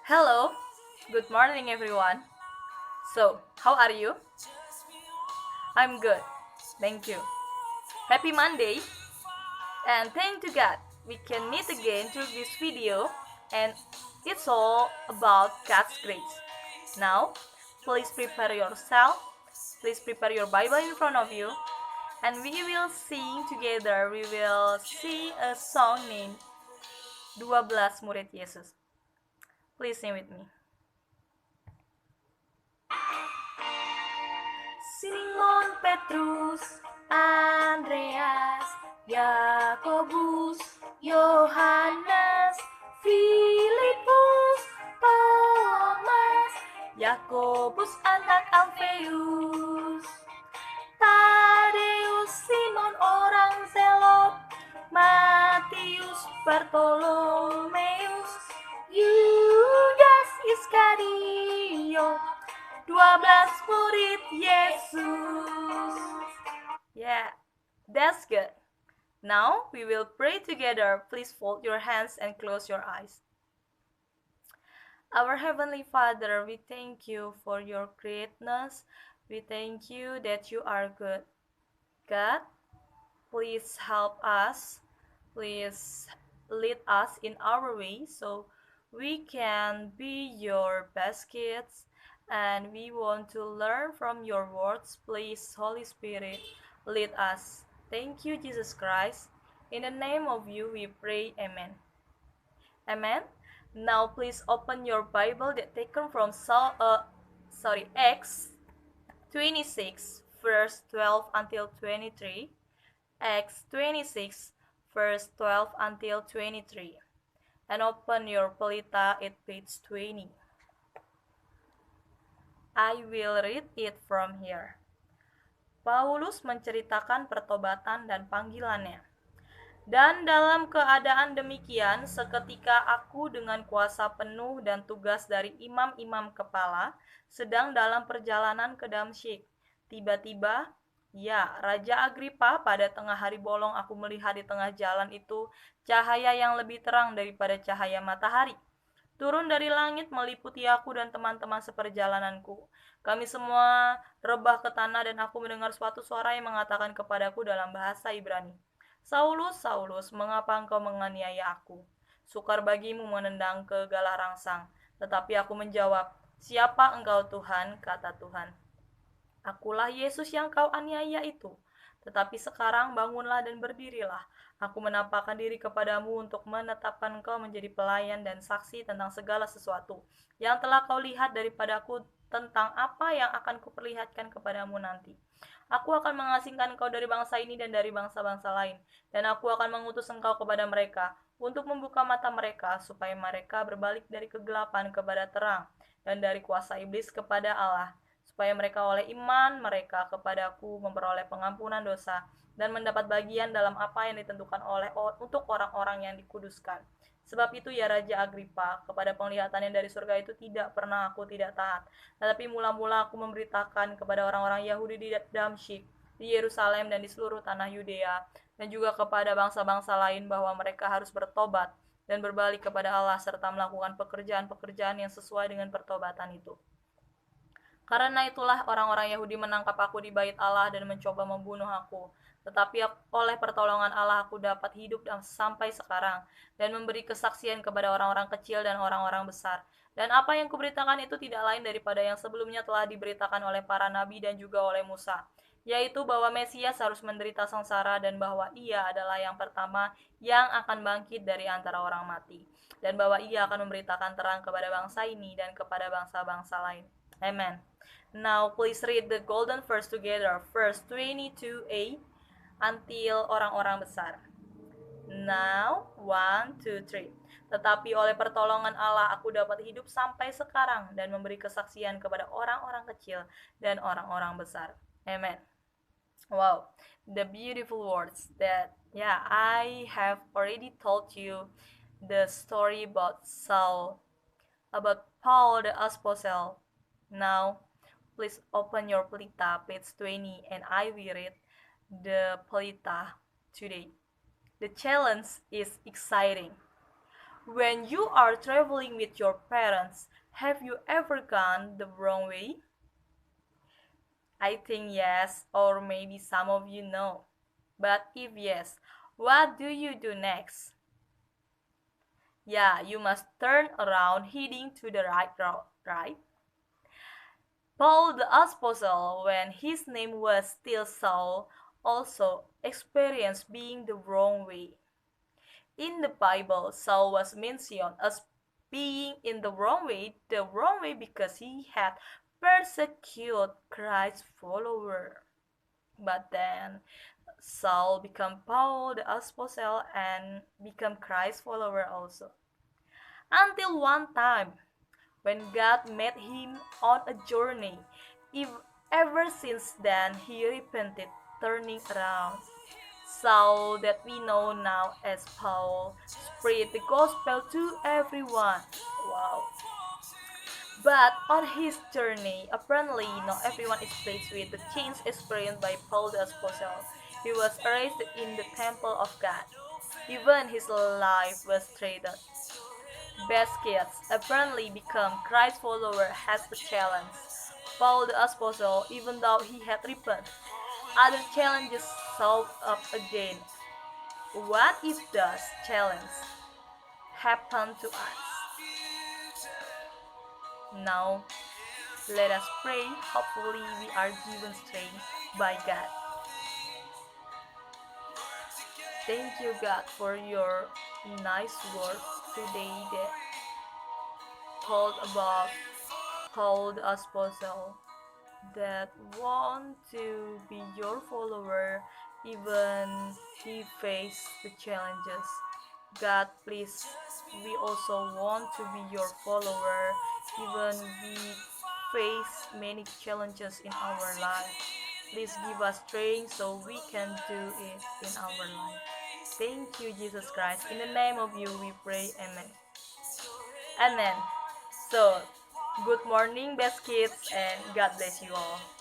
Hello, good morning everyone. So, how are you? I'm good, thank you. Happy Monday, and thank to God we can meet again through this video, and it's all about God's grace. Now, please prepare yourself, please prepare your Bible in front of you, and we will sing together. We will sing a song named 12 Murid Yesus. Please sing with me. Simon Petrus, Andreas, Yakobus, Yohanes, Filipus, Thomas, Yakobus anak Alfeus, Tadeus, Simon orang Zelot, Matius, Bartolomeus, Yudas Iskariot, 12 murid Yesus. Yeah, that's good. Now we will pray together. Please fold your hands and close your eyes. Our Heavenly Father, we thank you for your greatness. We thank you that you are good. God, please help us. Please lead us in our way so we can be your best kids and we want to learn from your words. Please, Holy Spirit, lead us. Thank you, Jesus Christ. In the name of you we pray. Amen. Amen. Now please open your Bible that taken from Acts 26 verse 12 until 23. Acts 26 verse 12 until 23. And open your Pelita at page 20. I will read it from here. Paulus menceritakan pertobatan dan panggilannya. Dan dalam keadaan demikian, seketika aku dengan kuasa penuh dan tugas dari imam-imam kepala, sedang dalam perjalanan ke Damsyik. Tiba-tiba, ya, Raja Agripa, pada tengah hari bolong aku melihat di tengah jalan itu cahaya yang lebih terang daripada cahaya matahari. Turun dari langit meliputi aku dan teman-teman seperjalananku. Kami semua rebah ke tanah dan aku mendengar suatu suara yang mengatakan kepadaku dalam bahasa Ibrani, Saulus, Saulus, mengapa engkau menganiaya aku? Sukar bagimu menendang ke galah rangsang. Tetapi aku menjawab, siapa engkau Tuhan? Kata Tuhan. Akulah Yesus yang kau aniaya itu. Tetapi sekarang bangunlah dan berdirilah. Aku menampakkan diri kepadamu untuk menetapkan engkau menjadi pelayan dan saksi tentang segala sesuatu yang telah kau lihat daripadaku tentang apa yang akan kuperlihatkan kepadamu nanti. Aku akan mengasingkan engkau dari bangsa ini dan dari bangsa-bangsa lain, dan aku akan mengutus engkau kepada mereka untuk membuka mata mereka supaya mereka berbalik dari kegelapan kepada terang dan dari kuasa iblis kepada Allah, supaya mereka oleh iman mereka kepadaku memperoleh pengampunan dosa dan mendapat bagian dalam apa yang ditentukan untuk orang-orang yang dikuduskan. Sebab itu ya Raja Agripa, kepada penglihatan yang dari surga itu tidak pernah aku tidak taat. Tetapi mula-mula aku memberitakan kepada orang-orang Yahudi di Damsyik, di Yerusalem dan di seluruh tanah Yudea, dan juga kepada bangsa-bangsa lain bahwa mereka harus bertobat dan berbalik kepada Allah serta melakukan pekerjaan-pekerjaan yang sesuai dengan pertobatan itu. Karena itulah orang-orang Yahudi menangkap aku di bait Allah dan mencoba membunuh aku. Tetapi oleh pertolongan Allah aku dapat hidup sampai sekarang dan memberi kesaksian kepada orang-orang kecil dan orang-orang besar. Dan apa yang kuberitakan itu tidak lain daripada yang sebelumnya telah diberitakan oleh para nabi dan juga oleh Musa, yaitu bahwa Mesias harus menderita sengsara dan bahwa ia adalah yang pertama yang akan bangkit dari antara orang mati, dan bahwa ia akan memberitakan terang kepada bangsa ini dan kepada bangsa-bangsa lain. Amen. Now please read the golden verse together, verse 22a until orang-orang besar. Now, 1, 2, 3. Tetapi oleh pertolongan Allah aku dapat hidup sampai sekarang dan memberi kesaksian kepada orang-orang kecil dan orang-orang besar. Amen. Wow, the beautiful words that, I have already told you the story about Paul the Apostle. Now, please open your Pelita, page 20, and I will read the Pelita today. The challenge is exciting. When you are traveling with your parents, have you ever gone the wrong way? I think yes, or maybe some of you know. But if yes, what do you do next? Yeah, you must turn around heading to the right route, right? Paul the Apostle, when his name was still Saul, also experienced being the wrong way. In the Bible, Saul was mentioned as being in the wrong way because he had persecuted Christ's follower. But then Saul became Paul the Apostle and became Christ's follower also. Until one time, when God met him on a journey, if ever since then he repented, turning around. Saul, that we know now as Paul, spread the gospel to everyone. Wow. But on his journey, apparently not everyone is pleased with the change experienced by Paul the Apostle. He was arrested in the temple of God. Even his life was threatened. Baskets apparently become Christ's follower has a challenge. Paul the Apostle, even though he had repented, other challenges showed up again. What if those challenges happen to us? Now, let us pray. Hopefully, we are given strength by God. Thank you, God, for your nice word today that told about how the apostle that want to be your follower even he face the challenges. God, please, we also want to be your follower even we face many challenges in our life. Please give us strength so we can do it in our life. Thank you, Jesus Christ. In the name of you we pray. Amen. Amen. So, good morning, best kids, and God bless you all.